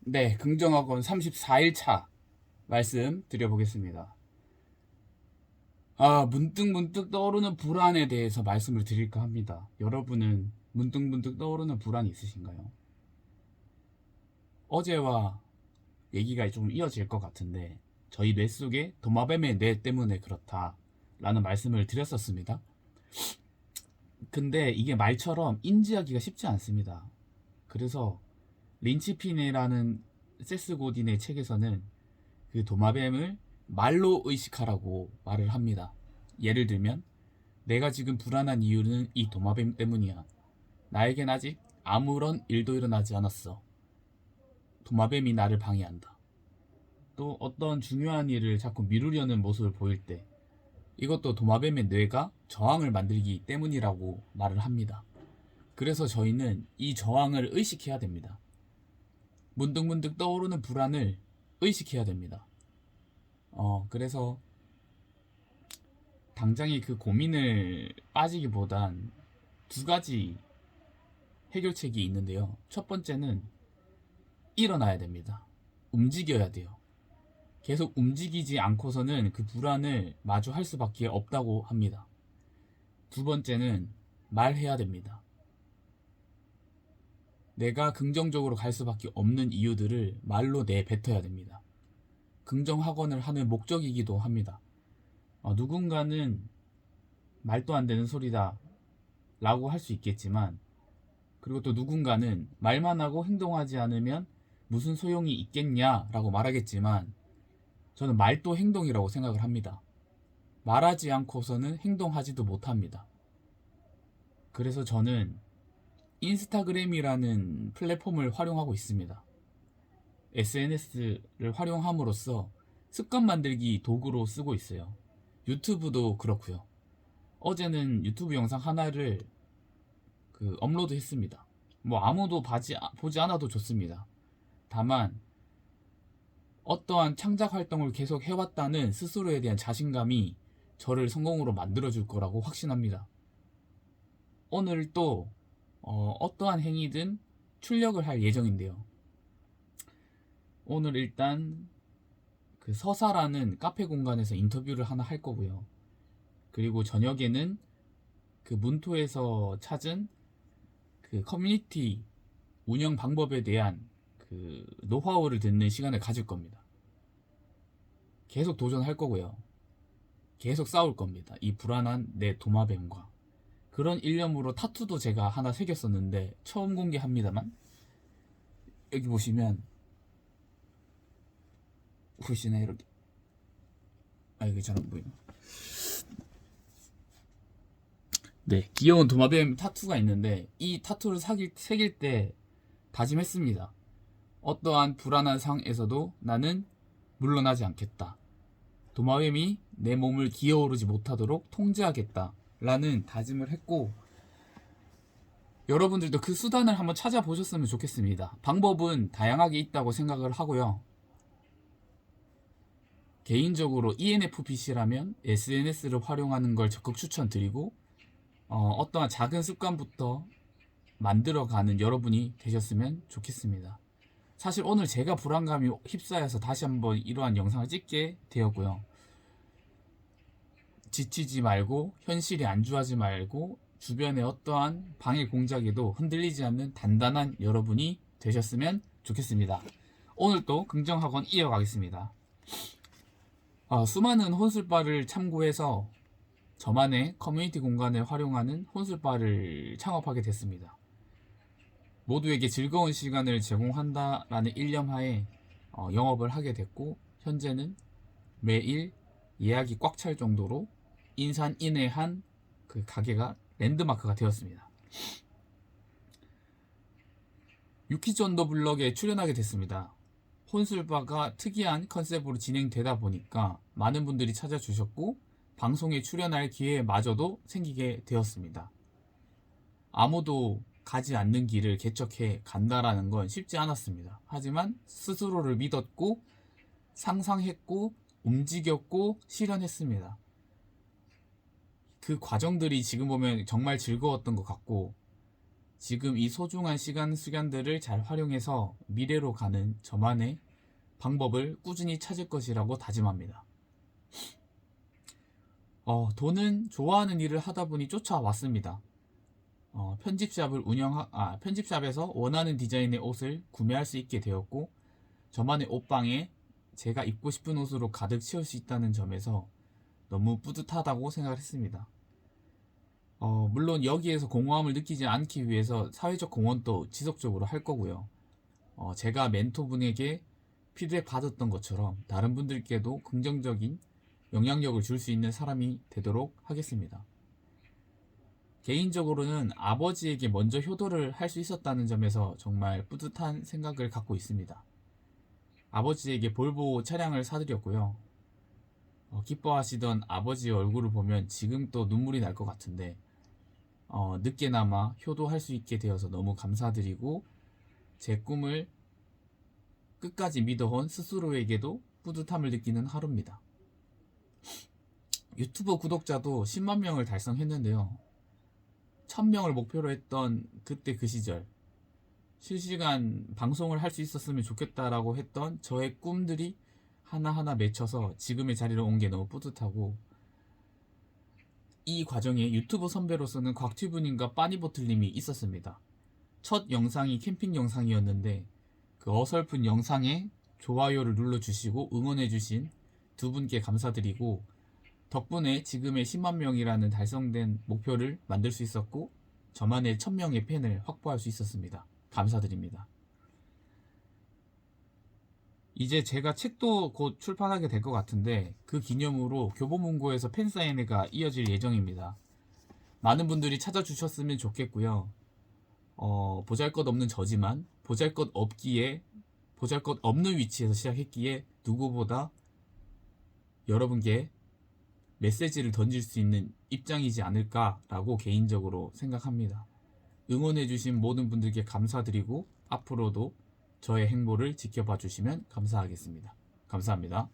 네, 긍정학원 34일차 말씀 드려보겠습니다. 문득문득 떠오르는 불안에 대해서 말씀을 드릴까 합니다. 여러분은 문득문득 떠오르는 불안이 있으신가요? 어제와 얘기가 좀 이어질 것 같은데, 저희 뇌 속에 도마뱀의 뇌 때문에 그렇다라는 말씀을 드렸었습니다. 근데 이게 말처럼 인지하기가 쉽지 않습니다. 그래서 린치핀이라는 세스 고딘의 책에서는 그 도마뱀을 말로 의식하라고 말을 합니다. 예를 들면, 내가 지금 불안한 이유는 이 도마뱀 때문이야. 나에겐 아직 아무런 일도 일어나지 않았어. 도마뱀이 나를 방해한다. 또 어떤 중요한 일을 자꾸 미루려는 모습을 보일 때, 이것도 도마뱀의 뇌가 저항을 만들기 때문이라고 말을 합니다. 그래서 저희는 이 저항을 의식해야 됩니다. 문득문득 떠오르는 불안을 의식해야 됩니다. 그래서 당장의 그 고민을 빠지기보단 두 가지 해결책이 있는데요. 첫 번째는 일어나야 됩니다. 움직여야 돼요. 계속 움직이지 않고서는 그 불안을 마주할 수밖에 없다고 합니다. 두 번째는 말해야 됩니다. 내가 긍정적으로 갈 수밖에 없는 이유들을 말로 내뱉어야 됩니다. 긍정학원을 하는 목적이기도 합니다. 누군가는 말도 안 되는 소리다 라고 할 수 있겠지만, 그리고 또 누군가는 말만 하고 행동하지 않으면 무슨 소용이 있겠냐 라고 말하겠지만, 저는 말도 행동이라고 생각을 합니다. 말하지 않고서는 행동하지도 못합니다. 그래서 저는 인스타그램이라는 플랫폼을 활용하고 있습니다. SNS를 활용함으로써 습관 만들기 도구로 쓰고 있어요. 유튜브도 그렇고요. 어제는 유튜브 영상 하나를 업로드 했습니다. 뭐 아무도 보지 않아도 좋습니다. 다만 어떠한 창작 활동을 계속 해왔다는 스스로에 대한 자신감이 저를 성공으로 만들어줄 거라고 확신합니다. 오늘 또 어떠한 행위든 출력을 할 예정인데요. 오늘 일단 그 서사라는 카페 공간에서 인터뷰를 하나 할 거고요. 그리고 저녁에는 그 문토에서 찾은 그 커뮤니티 운영 방법에 대한 그 노하우를 듣는 시간을 가질 겁니다. 계속 도전할 거고요. 계속 싸울 겁니다. 이 불안한 내 도마뱀과. 그런 일념으로 타투도 제가 하나 새겼었는데 처음 공개합니다만, 여기 보시면 보시네 이렇게. 이게 잘 안 보이나? 네, 귀여운 도마뱀 타투가 있는데, 이 타투를 새길 때 다짐했습니다. 어떠한 불안한 상에서도 나는 물러나지 않겠다. 도마뱀이 내 몸을 기어오르지 못하도록 통제하겠다 라는 다짐을 했고, 여러분들도 그 수단을 한번 찾아보셨으면 좋겠습니다. 방법은 다양하게 있다고 생각을 하고요. 개인적으로 ENFPC라면 SNS를 활용하는 걸 적극 추천드리고, 어떠한 작은 습관부터 만들어가는 여러분이 되셨으면 좋겠습니다. 사실 오늘 제가 불안감이 휩싸여서 다시 한번 이러한 영상을 찍게 되었고요. 지치지 말고, 현실이 안주하지 말고, 주변의 어떠한 방해 공작에도 흔들리지 않는 단단한 여러분이 되셨으면 좋겠습니다. 오늘 또 긍정학원 이어가겠습니다. 수많은 혼술바를 참고해서 저만의 커뮤니티 공간을 활용하는 혼술바를 창업하게 됐습니다. 모두에게 즐거운 시간을 제공한다라는 일념하에 영업을 하게 됐고, 현재는 매일 예약이 꽉 찰 정도로 인산인해한 그 가게가 랜드마크가 되었습니다. 유키존도 블럭에 출연하게 됐습니다. 혼술바가 특이한 컨셉으로 진행되다 보니까 많은 분들이 찾아주셨고, 방송에 출연할 기회마저도 생기게 되었습니다. 아무도 가지 않는 길을 개척해 간다라는 건 쉽지 않았습니다. 하지만 스스로를 믿었고, 상상했고, 움직였고, 실현했습니다. 그 과정들이 지금 보면 정말 즐거웠던 것 같고, 지금 이 소중한 시간들을 잘 활용해서 미래로 가는 저만의 방법을 꾸준히 찾을 것이라고 다짐합니다. 돈은 좋아하는 일을 하다 보니 쫓아왔습니다. 편집샵에서 원하는 디자인의 옷을 구매할 수 있게 되었고, 저만의 옷방에 제가 입고 싶은 옷으로 가득 채울 수 있다는 점에서 너무 뿌듯하다고 생각을 했습니다. 물론 여기에서 공허함을 느끼지 않기 위해서 사회적 공헌도 지속적으로 할 거고요. 제가 멘토분에게 피드백 받았던 것처럼 다른 분들께도 긍정적인 영향력을 줄 수 있는 사람이 되도록 하겠습니다. 개인적으로는 아버지에게 먼저 효도를 할 수 있었다는 점에서 정말 뿌듯한 생각을 갖고 있습니다. 아버지에게 볼보 차량을 사드렸고요. 기뻐하시던 아버지의 얼굴을 보면 지금 또 눈물이 날 것 같은데, 늦게나마 효도할 수 있게 되어서 너무 감사드리고, 제 꿈을 끝까지 믿어온 스스로에게도 뿌듯함을 느끼는 하루입니다. 유튜브 구독자도 10만 명을 달성했는데요. 1000명을 목표로 했던 그때 그 시절, 실시간 방송을 할 수 있었으면 좋겠다라고 했던 저의 꿈들이 하나하나 맺혀서 지금의 자리로 온 게 너무 뿌듯하고, 이 과정에 유튜브 선배로서는 곽튜브님과 빠니보틀님이 있었습니다. 첫 영상이 캠핑 영상이었는데 그 어설픈 영상에 좋아요를 눌러주시고 응원해주신 두 분께 감사드리고, 덕분에 지금의 10만 명이라는 달성된 목표를 만들 수 있었고, 저만의 1000명의 팬을 확보할 수 있었습니다. 감사드립니다. 이제 제가 책도 곧 출판하게 될 것 같은데, 그 기념으로 교보문고에서 팬사인회가 이어질 예정입니다. 많은 분들이 찾아주셨으면 좋겠고요. 보잘것없는 저지만 보잘것없는 위치에서 시작했기에 누구보다 여러분께 메시지를 던질 수 있는 입장이지 않을까라고 개인적으로 생각합니다. 응원해주신 모든 분들께 감사드리고, 앞으로도 저의 행보를 지켜봐 주시면 감사하겠습니다. 감사합니다.